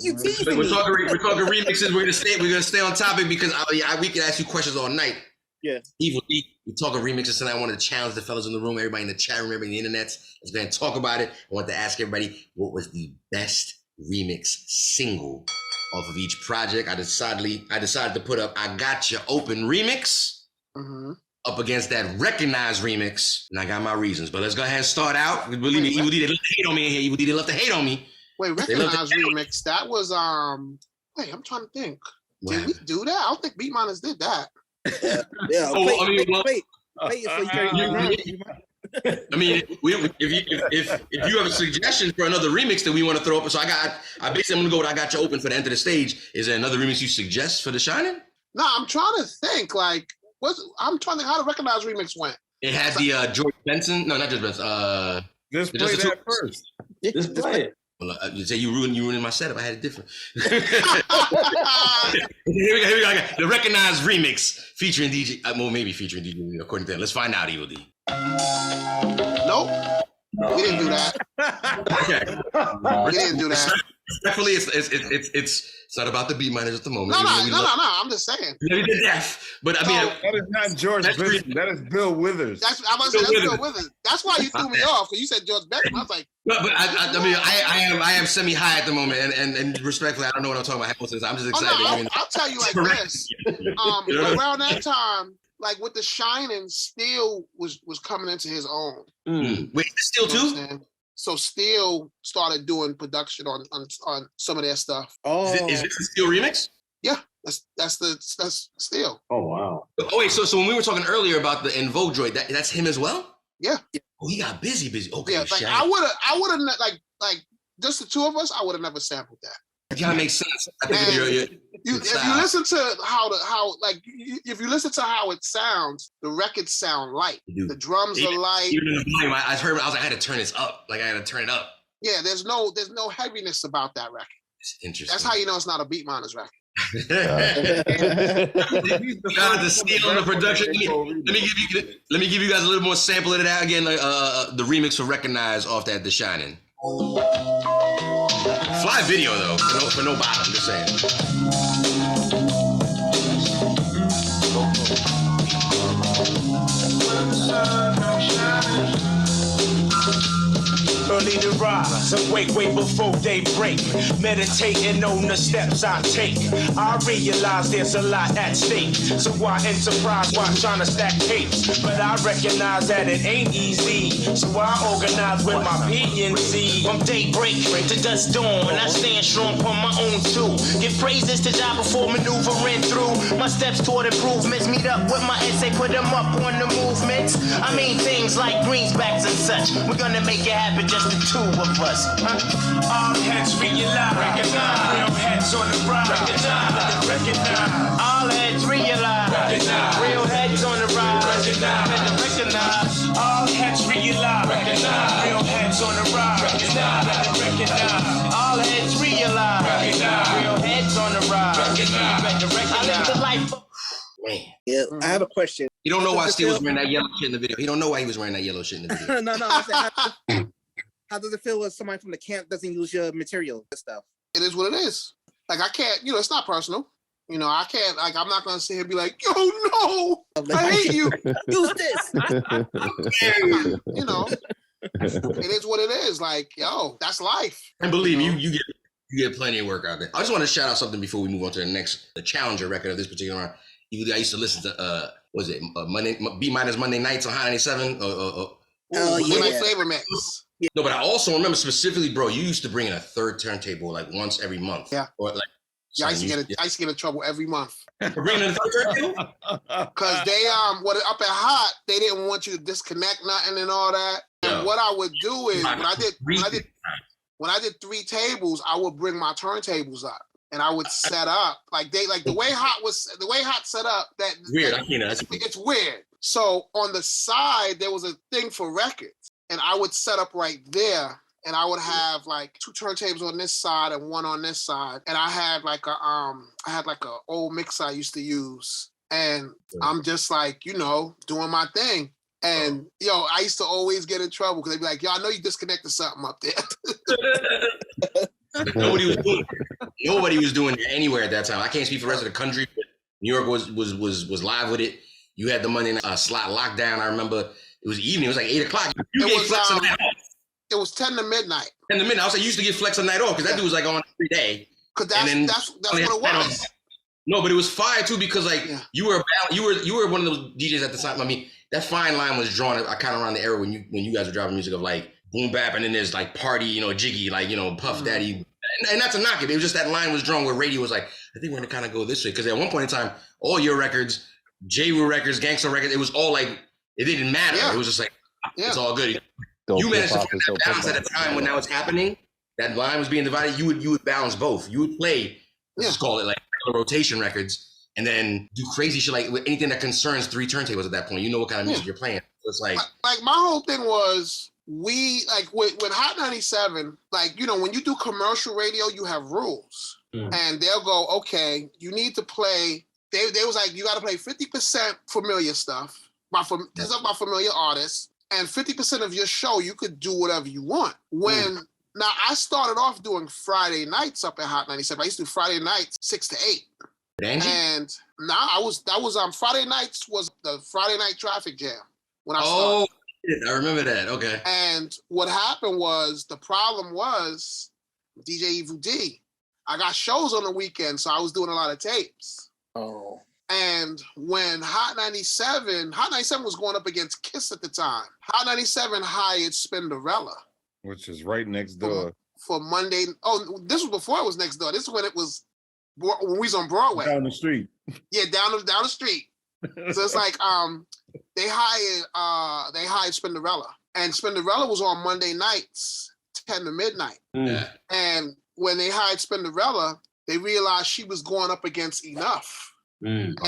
You teasing we're me. talking remixes. We're gonna stay on topic because we can ask you questions all night. Yeah. Evil D, we're talking remixes tonight. I wanted to challenge the fellas in the room, everybody in the chat room, everybody in the internet. Let's go ahead and talk about it. I want to ask everybody what was the best remix single off of each project. I decided to put up I Got You Open remix up against that Recognize remix, and I got my reasons. But let's go ahead and start out. Believe me, Evil D, they love to hate on me in here. Evil D, they love to hate on me. Wait, Recognize remix. That was wait, I'm trying to think. Did we do that? I don't think Beat Miners did that. Yeah. Wait. I mean, if you have a suggestion for another remix that we want to throw up, so I basically I'm gonna go with I Got You Open for the Enter the Stage. Is there another remix you suggest for the Shining? No, I'm trying to think. Like, I'm trying to think how the Recognize remix went. It had the George Benson. No, not George Benson. Just play that first. Just play it. Well, you say you ruining my setup. I had it different. Here we go. The Recognize remix featuring DJ. Well, maybe featuring DJ according to that. Let's find out, Evil D. Nope. We didn't do that. Okay. We didn't do that. Respectfully, it's not about the Beat Miners at the moment. No. I'm just saying. We did that, but I mean, that is not George Benson. That is Bill Withers. That's Bill Withers. That's why you threw me off because you said George Benson. I was like, no, but I am semi high at the moment, and respectfully, I don't know what I'm talking about. I'm just excited. I'll tell you like this. Around that time, like with the Shining, Steel was coming into his own. Wait, Steel too? So Steel started doing production on some of their stuff. Oh, is this the Steel remix? Yeah, that's Steel. Oh wow. Oh wait, so when we were talking earlier about the In Vogue droid, that's him as well? Yeah. Oh, he got busy. Okay. Yeah, like I would have like just the two of us. I would have never sampled that. Yeah, makes sense. I think if you listen to if you listen to how it sounds, the records sound light. The drums are light. Even in the volume, I was like, I had to turn this up. Like I had to turn it up. Yeah, there's no heaviness about that record. It's interesting. That's how you know it's not a Beat Miners record. The Steel and the production. Let me give you guys a little more sample of that again. The remix for Recognize off that The Shining. Fly video though, for no bottom. Just saying. Early to rise, awake way before daybreak. Meditating on the steps I take. I realize there's a lot at stake. So I enterprise while trying to stack tapes. But I recognize that it ain't easy. So I organize with my PNC. From daybreak to dusk dawn, I stand strong on my own too. Give praises to God before maneuvering through. My steps toward improvements. Meet up with my essay, put them up on the movements. I mean things like greensbacks and such. We're gonna make it happen, just the two of us. All heads realize, recognize. Real heads on the rise, recognize. All heads realize, recognize. Real heads on the rise, recognize. All heads realize, recognize. Real heads on the rise, recognize. All heads realize, recognize. Real heads on the rise, recognize. I live the life. Man. Yeah, I have a question. You don't know why Steel was wearing that yellow shit in the video. He don't know why he was wearing that yellow shit in the video. No. How does it feel when somebody from the camp doesn't use your material and stuff? It is what it is. Like I can't, it's not personal. I can't, like, I'm not gonna sit here and be like, yo, no, I hate you. Use this. It is what it is. Like, yo, that's life. And believe me, you get plenty of work out there. I just want to shout out something before we move on to the Challenger record of this particular round. I used to listen to Beat Miners Monday nights on HOT97. My flavor mix. Yeah. No, but I also remember specifically, bro, you used to bring in a third turntable like once every month. Yeah. Or like. Yeah, I used to get in trouble every month. Bringing in a third turntable? Because they up at Hot, they didn't want you to disconnect nothing and all that. And what I would do is when I did 3 tables, I would bring my turntables up. And I would set up the way Hot set up that weird. It's weird. So on the side there was a thing for records, and I would set up right there, and I would have like 2 turntables on this side and 1 on this side, and I had like a old mixer I used to use, and I'm just like doing my thing. And I used to always get in trouble because they'd be like, "Yo, I know you disconnected something up there." Nobody was doing it anywhere at that time. I can't speak for the rest of the country, but New York was live with it. You had the Monday night slot lockdown. I remember it was evening. It was like 8 o'clock. You gave Flex a night off. It was 10 to midnight. 10 to midnight. I was like, you used to give Flex a night off because that dude was like on every day. Because that's what it was. No, but it was fire too because like you were one of those DJs at the time. I mean, that fine line was drawn. I kind of around the era when you guys were driving music of like boom bap, and then there's like party, jiggy, like Puff Daddy, and not to knock it. It was just that line was drawn where radio was like, I think we're gonna kind of go this way because at one point in time, all your records, J. Rule records, Gangsta records, it was all like it didn't matter. Yeah. It was just like it's all good. You managed to find that balance at a time when that was happening. That line was being divided. You would balance both. You would play, let's just call it like rotation records, and then do crazy shit like with anything that concerns 3 turntables at that point. You know what kind of music you're playing. So it's like my whole thing was we like with Hot 97, like when you do commercial radio, you have rules, and they'll go, okay, you need to play. They was like, you got to play 50% familiar stuff, this is about familiar artists, and 50% of your show you could do whatever you want. Now, I started off doing Friday nights up at Hot 97. I used to do Friday nights 6 to 8. And now that was Friday nights was the Friday night traffic jam when I started. I remember that. Okay. And what happened was, the problem was DJ Evil D. I got shows on the weekend, so I was doing a lot of tapes. Oh. And when Hot 97 was going up against Kiss at the time. Hot 97 hired Spinderella. Which is right next door. For Monday. Oh, this was before it was next door. This is when when we was on Broadway. Down the street. Yeah, down the street. So it's like they hired Spinderella. And Spinderella was on Monday nights, 10 to midnight. Yeah. And when they hired Spinderella, they realized she was going up against Enough. And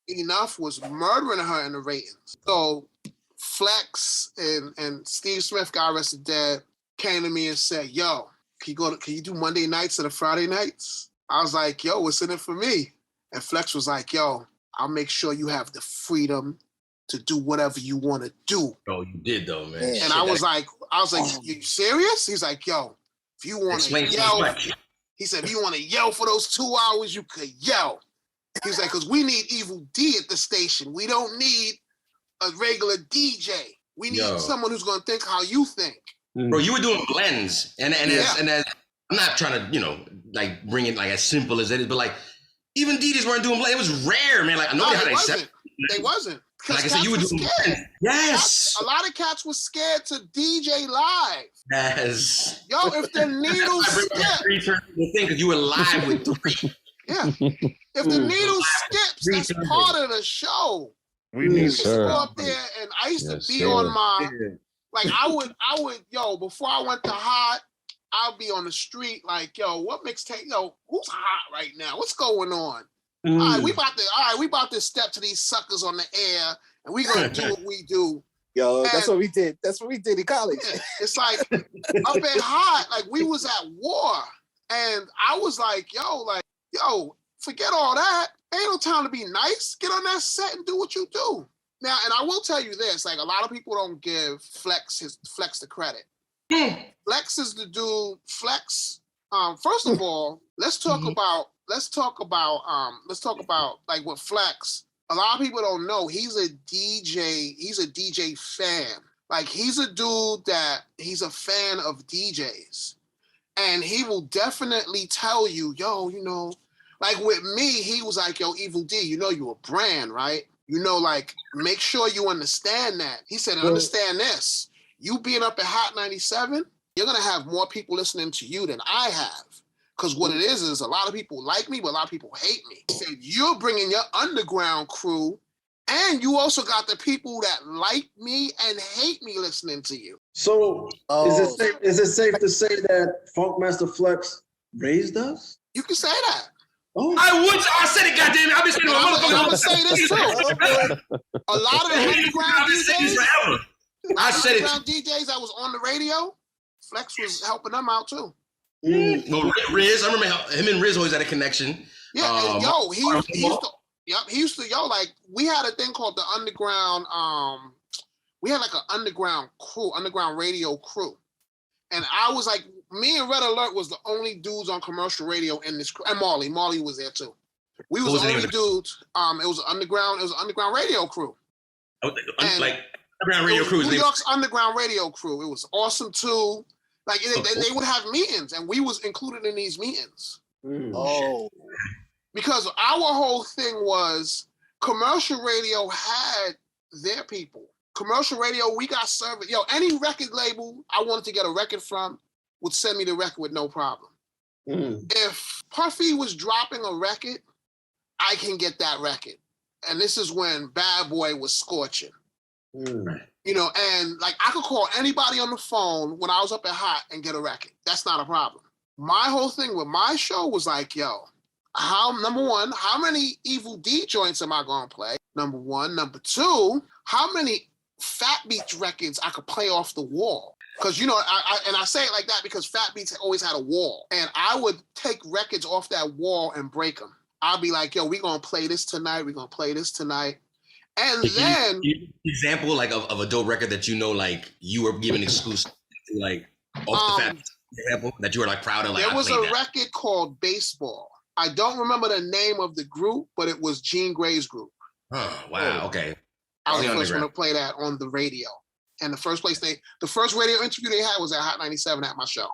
Enough was murdering her in the ratings. So Flex and Steve Smith, God rest his dead, came to me and said, yo, can you do Monday nights instead of Friday nights? I was like, yo, what's in it for me? And Flex was like, yo, I'll make sure you have the freedom to do whatever you want to do. Oh, you did though, man. And I was like, you serious? He's like, yo, if you want to yell, he said, if you want to yell for those 2 hours, you could yell. He was like, because we need Evil D at the station. We don't need a regular DJ. We need someone who's going to think how you think. Bro, you were doing blends, and as I'm not trying to like bring it like as simple as it is, but like even DJs weren't doing blends. It was rare, man. Like nobody had accepted. They wasn't. Like I said, you were doing blends. Yes. A lot of cats were scared to DJ live. Yes. Yo, if the needle skips, because you were live with 3. Yeah. If the needle skips, that's part of the show. We need to go up there, and I used to be on my. Like I would, before I went to Hot, I'll be on the street like, yo, what mixtape, who's hot right now? What's going on? All right, we about to step to these suckers on the air, and we gonna do what we do. Yo, that's what we did. That's what we did in college. Yeah, it's like up at Hot, like we was at war, and I was like, yo, forget all that. Ain't no time to be nice. Get on that set and do what you do. Now, and I will tell you this, like a lot of people don't give Flex the credit. Flex is the dude. Flex. First of all, let's talk about like with Flex. A lot of people don't know he's a DJ. He's a DJ fan. Like he's a dude that he's a fan of DJs, and he will definitely tell you, yo, like with me, he was like, yo, Evil D, you a brand, right? Like, make sure you understand that. He said, and understand this. You being up at Hot 97, you're going to have more people listening to you than I have. Because what it is a lot of people like me, but a lot of people hate me. He said, you're bringing your underground crew, and you also got the people that like me and hate me listening to you. So, is it safe to say that Funkmaster Flex raised us? You can say that. Oh. I said it, goddammit. I've been saying it. I'm gonna say this too. A lot of the underground DJs, DJs that was on the radio, Flex was helping them out too. Well, Riz, I remember him and Riz always had a connection. Yeah, and he used to, like we had a thing called the underground. We had like an underground radio crew, and I was like me and Red Alert was the only dudes on commercial radio in this crew, and Marley was there too. We was the only dudes. It was an underground radio crew. Like underground radio crew. New York's underground radio crew. It was awesome too. Like they would have meetings, and we was included in these meetings. Oh, because our whole thing was commercial radio had their people. Commercial radio, we got service. Yo, any record label I wanted to get a record from would send me the record with no problem. If Puffy was dropping a record, I can get that record. And this is when Bad Boy was scorching. You know, and like I could call anybody on the phone when I was up at Hot and get a record. That's not a problem. My whole thing with my show was like, yo, number one, how many Evil D joints am I gonna play? Number one. Number two, how many Fat Beats records I could play off the wall? Because, you know, I say it like that because Fat Beats always had a wall. And I would take records off that wall and break them. I'll be like, yo, we're going to play this tonight. We're going to play this tonight. And then... example, like, of a dope record that you know, like, you were given exclusive, like, off the Fat Beats example, that you were, like, proud of? Like, there was a record called Baseball. I don't remember the name of the group, but it was Jean Grey's group. Oh, wow, okay. I was the first one to play that on the radio. And the first radio interview they had was at HOT97 at my show.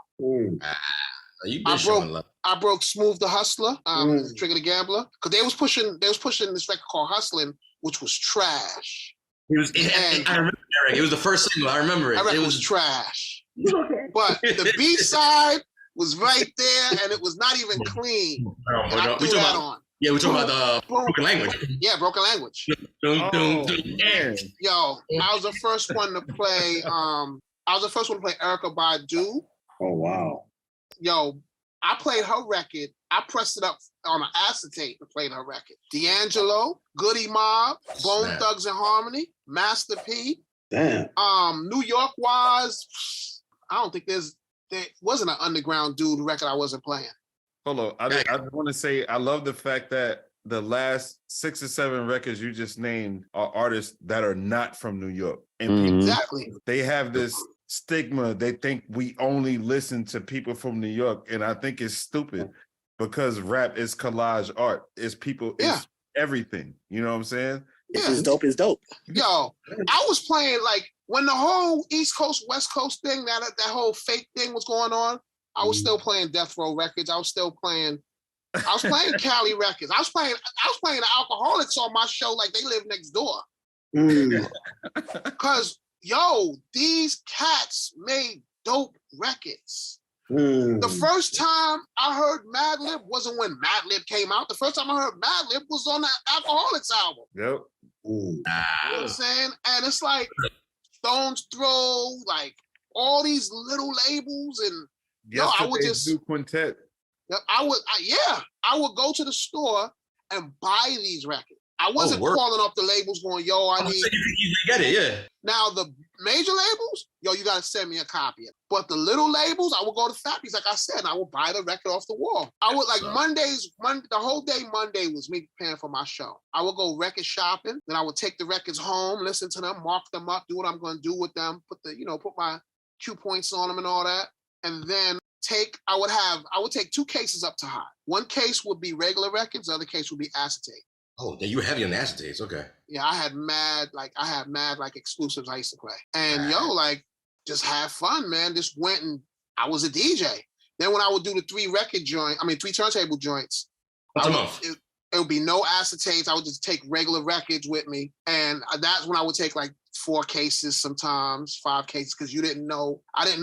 I broke Smooth the Hustler, Trigger the Gambler, because they was pushing this record called Hustlin', which was trash. I remember Eric. It was the first single. I remember it. That record was trash. But the B side was right there, and it was not even clean. And I threw that on. Yeah, we're talking about Broken Language. Yeah, Broken Language. Yo, I was the first one to play. Erykah Badu. Oh wow. Yo, I played her record. I pressed it up on an acetate to play her record. D'Angelo, Goody Mob, Bone Thugs and Harmony, Master P. Damn. New York wise, I don't think there wasn't an underground dude record I wasn't playing. Hold on. I want to say I love the fact that the last 6 or 7 records you just named are artists that are not from New York. And Exactly. They have this stigma. They think we only listen to people from New York. And I think it's stupid because rap is collage art. It's people, it's everything. You know what I'm saying? Yeah. It's dope. It's dope. Yo, I was playing like when the whole East Coast, West Coast thing, that whole fake thing was going on, I was still playing Death Row records. I was playing Cali records. I was playing the Alcoholics on my show like they live next door. Cause yo, these cats made dope records. The first time I heard Madlib wasn't when Madlib came out. The first time I heard Madlib was on the Alcoholics album. Yep. You know what I'm saying? And it's like Stone's Throw, like all these little labels, and I would just do Quintet. I would go to the store and buy these records. I wasn't calling up the labels going, yo, I need. You get it, yeah. Now the major labels, yo, you gotta send me a copy. But the little labels, I would go to Fat Beats, like I said, and I would buy the record off the wall. I would like the whole day Monday was me preparing for my show. I would go record shopping, then I would take the records home, listen to them, mark them up, do what I'm gonna do with them, put my cue points on them and all that. And then I would take 2 cases up to Hot. One case would be regular records, the other case would be acetate. Oh, you were heavy on acetates, okay. Yeah, I had mad exclusives I used to play. And just have fun, man. Just went and I was a DJ. Then when I would do the 3 turntable joints, it would be no acetates. I would just take regular records with me. And that's when I would take like 4 cases sometimes, 5 cases, because I didn't know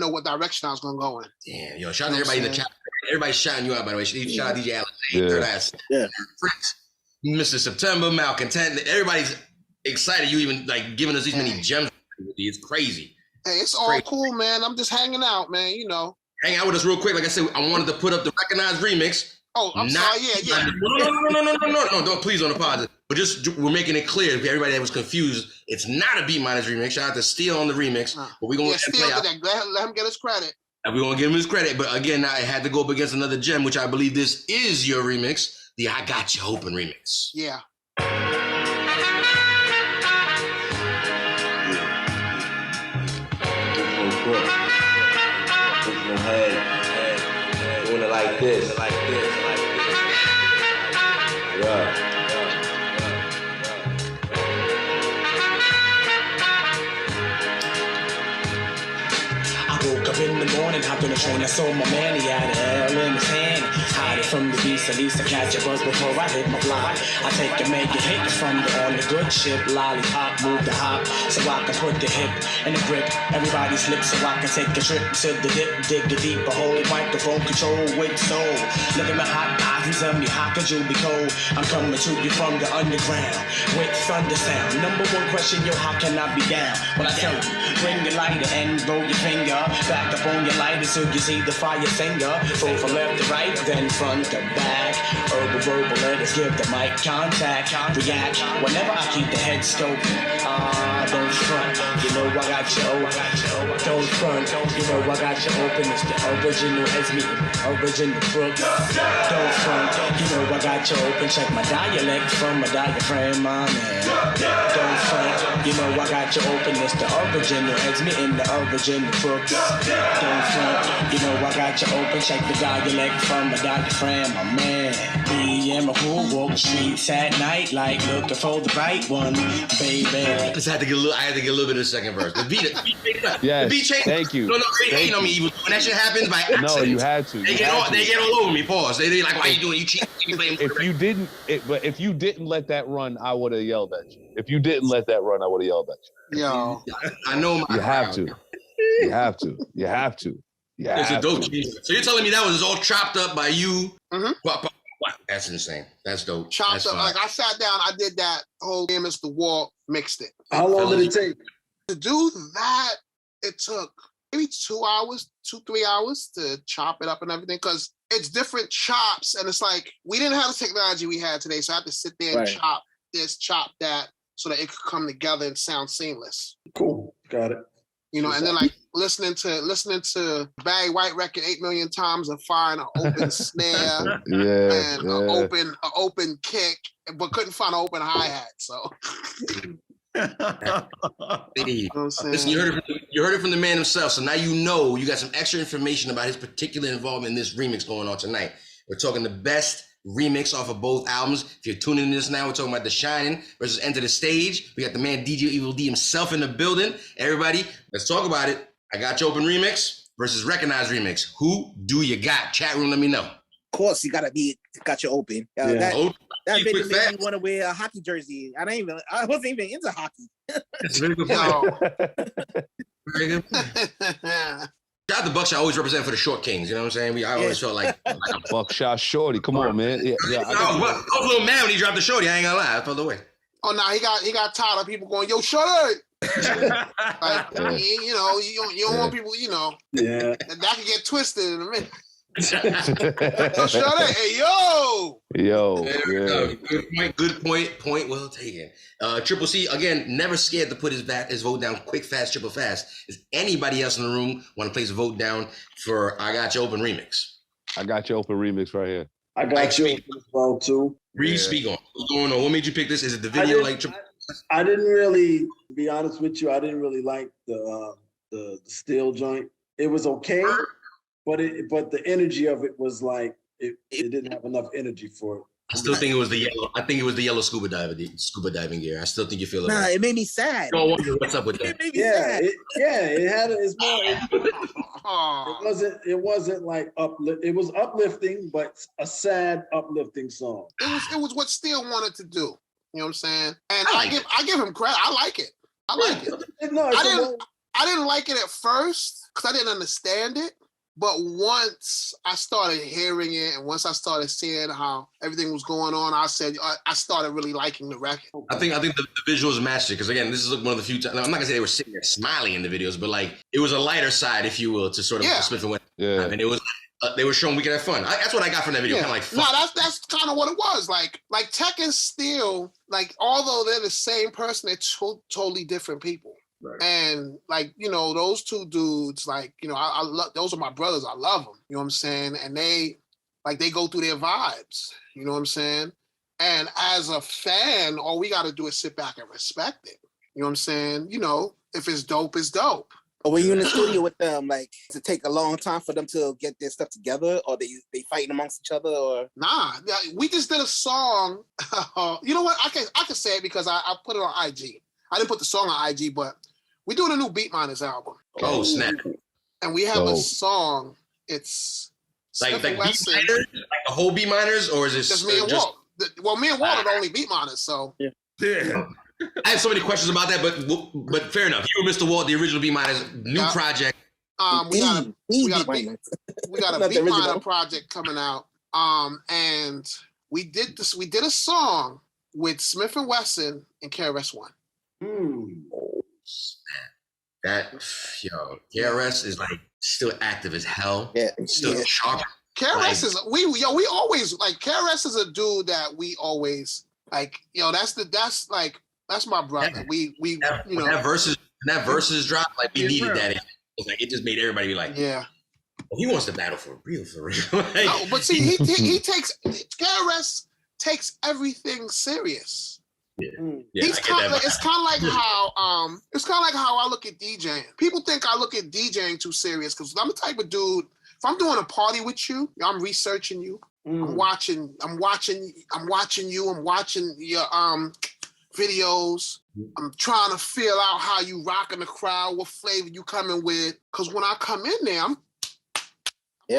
what direction I was gonna go in. Damn, yo, shout out to everybody in the chat. Everybody's shouting you out, by the way. Shout out DJ Alex, Third Ass, Fritz, Mr. September, Malcontent. Everybody's excited. You even like giving us these many gems. It's crazy. Hey, it's all cool, man. I'm just hanging out, man. You know. Hang out with us real quick. Like I said, I wanted to put up the recognized remix. Oh, I'm sorry. Yeah. No, don't please don't apologize. But we're making it clear if everybody that was confused, it's not a Beat Miners remix. Shout out to Steel on the remix. But we're gonna let him get his credit. And we're gonna give him his credit. But again, I had to go up against another gem, which I believe this is your remix. The I Got You Hoping remix. Yeah. train. I saw my man, he had an L in his hand. Hide it from the beast, at least I catch a buzz before I hit my block. I take and make a hit from on the good ship. Lollipop, move the hop, so I can put the hip in the grip. Everybody's lips, so I can take a trip to the dip, dig the deeper hole. Microphone control with soul. Look at my hot eyes and tell me how could you be cold? I'm coming to you from the underground with thunder sound. Number one question, yo, how can I be down? Well, I tell you, bring your lighter and roll your finger back up on your lighter so you see the fire finger. Go from left to right, then front to back. Herbal, verbal, let us give the mic contact. React whenever I keep the head scoping. Don't front, you know I got you open. Don't front, you know I got you open. It's the original SMIF, original crooks. Don't front, you know I got you open. Check my dialect from my diaphragm, my man. Don't front, you know I got you open. It's the original SMIF in the original crooks. Don't front, you know I got you open. Check the dialect from my diaphragm, my man. Me and my crew walk the streets at night like looking for the right one, baby. I had to get a little bit of the second verse. The beat Yes, the beat changed. thank you. No, they ain't on me. When that shit happens by accident. No, you had to. They get all over me. Pause. They like, why you doing? You cheating? But if you didn't let that run, I would have yelled at you. If you didn't let that run, I would have yelled at you. Yo, I know my You have to. You have to. You have to. You It's a have dope. to. So you're telling me that was all chopped up by you? Mhm. Wow, that's insane. That's dope. chopped That's up. fine. Like I sat down, I did that whole game as the wall, mixed it. How long did it take? To do that, it took maybe 2 hours, 2-3 hours to chop it up and everything, because it's different chops, and it's like we didn't have the technology we had today, so I had to sit there and Right. chop this, chop that, so that it could come together and sound seamless. Cool. Got it. You know, and then like listening to Barry White record 8 million times and find an open snare Yeah. and an open kick, but couldn't find an open hi-hat. So Hey, you know what I'm saying? listen, you heard it from the man himself. So now you know you got some extra information about his particular involvement in this remix going on tonight. We're talking the best remix off of both albums. If you're tuning in this now, we're talking about the SHININ versus Enter the Stage. We got the man DJ Evil D himself in the building. Everybody, let's talk about it. I Got You Open remix versus Recognize remix. Who do you got? Chat room, let me know. Of course, you got you open. Yeah. That video Quick made fact. me want to wear a hockey jersey. I wasn't even into hockey. That's a very good point. Yo. Very good point. Shout out to Buckshot, always represent for the short kings. You know what I'm saying? I always felt like Buckshot Shorty. Come on, man. Yeah. I was a little mad when he dropped the shorty. I ain't gonna lie. I felt the way. Oh no, he got tired of people going, yo, shut up. Like, you know, you don't want people, you know, Yeah. that could get twisted in a minute. Yo, shut up. Hey, yo. Yo. There we Yeah. go. Good point. Point well taken. Triple C, again, never scared to put his vote down quick, fast, triple fast. Is anybody else in the room want to place a vote down for I Got You Open remix? I got your open remix right here. I got you as well too. Reed, speak on. What's going on? What made you pick this? Is it the video like triple? I didn't really, to be honest with you, I didn't really like the steel joint. It was okay, but the energy of it was like it didn't have enough energy for it. I still think it was the yellow. I think it was the yellow scuba diving gear. I still think you feel it. Nah, it made me sad. Don't wonder what's up with that. It made me Yeah, sad. it had it's more. Oh. It wasn't like uplift. It was uplifting, but a sad uplifting song. It was what Steele wanted to do. You know what I'm saying? And I like I give him credit. I like it. I like it. No, I didn't like it at first because I didn't understand it. But once I started hearing it and once I started seeing how everything was going on, I started really liking the record. I think the visuals matched it because again, this is one of the few times. I'm not gonna say they were sitting there smiling in the videos, but like it was a lighter side, if you will, to sort of Smith and Wesson. Yeah. And it was they were showing we could have fun. That's what I got from that video. Yeah. Kind of like fun. No, that's kind of what it was. Like CHEK and Steele, like although they're the same person, they're totally different people. Right. And like, you know, those two dudes, like, you know, I love, those are my brothers. I love them. You know what I'm saying? And they go through their vibes. You know what I'm saying? And as a fan, all we got to do is sit back and respect it. You know what I'm saying? You know, if it's dope, it's dope. Or when you're in the studio with them, like, does it take a long time for them to get their stuff together, or they fighting amongst each other, or? Nah, we just did a song. You know what? I can say it because I put it on IG. I didn't put the song on IG, but we're doing a new Beat Miners album. Oh snap! And we have a song It's Like Smith and B Wesson. minors, like the whole B minors, or is it Just me and Walt. Well, me and Walt are the only beat minors, so. Yeah. I had so many questions about that, but fair enough. You were Mr. Walt, the original B minors, new project. We got a beat minor original project coming out. And we did a song with Smith and Wesson and KRS-One. That KRS is like still active as hell. Yeah, still sharp. KRS is we always like KRS is a dude that we always like. That's my brother. That verses drop, like we needed that. Like it just made everybody be like, yeah. Well, he wants to battle for real. Like, no, but see, he takes KRS takes everything serious. Yeah. It's kind of like how I look at DJing. People think I look at DJing too serious because I'm the type of dude. If I'm doing a party with you, I'm researching you. I'm watching you. I'm watching your videos. I'm trying to feel out how you rocking the crowd, what flavor you coming with. Because when I come in there, I'm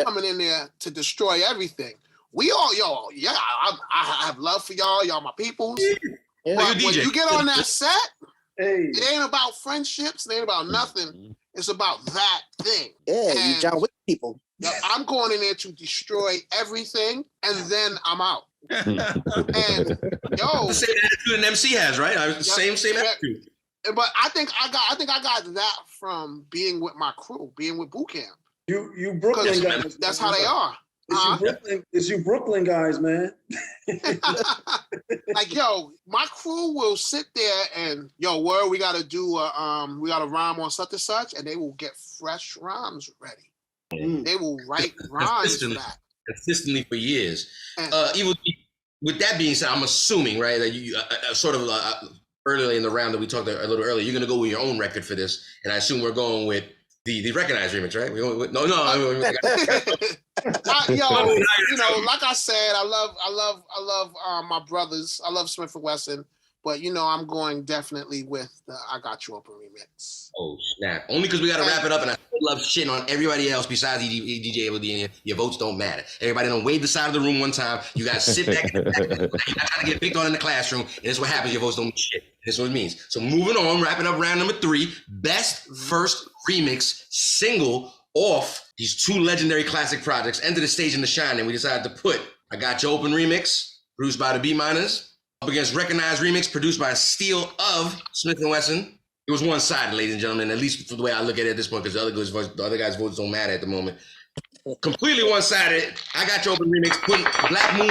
coming in there to destroy everything. We all, I have love for y'all. Y'all my peoples. Yeah. But when you get on that set, it ain't about friendships. It ain't about nothing. It's about that thing. Yeah, and you John Wick people. I'm going in there to destroy everything, and then I'm out. And the same attitude an MC has, right? Same attitude. But I think I got that from being with my crew, being with Boot Camp. You Brooklyn guys. That's how they are. It's you Brooklyn guys, man. Like, my crew will sit there and we gotta do we gotta rhyme on such and such, and they will get fresh rhymes ready. They will write rhymes for that. Consistently for years. Even with that being said, I'm assuming, right, that you sort of earlier in the round that we talked a little earlier, you're gonna go with your own record for this, and I assume we're going with the RECKONIZE remix, right? Like I said, I love my brothers. I love Smith and Wesson, but I'm going definitely with the I Got You Open remix. Oh snap! Only because we got to wrap it up, and I love shitting on everybody else besides DJ ABLD. Your votes don't matter. Everybody don't wave the side of the room one time. You got to sit back. You're not trying to get picked on in the classroom, and this is what happens. Your votes don't mean shit. This is what it means. So moving on, wrapping up round number 3, best first remix single off these 2 legendary classic projects. Entered the stage in the shine, and we decided to put I Got You Open remix, produced by the B Miners, up against RECKONIZE remix, produced by Steele of Smith and Wesson. It was one-sided, ladies and gentlemen, at least for the way I look at it at this point, because the other guys' votes don't matter at the moment. Completely one-sided. I Got You Open remix, putting Black Moon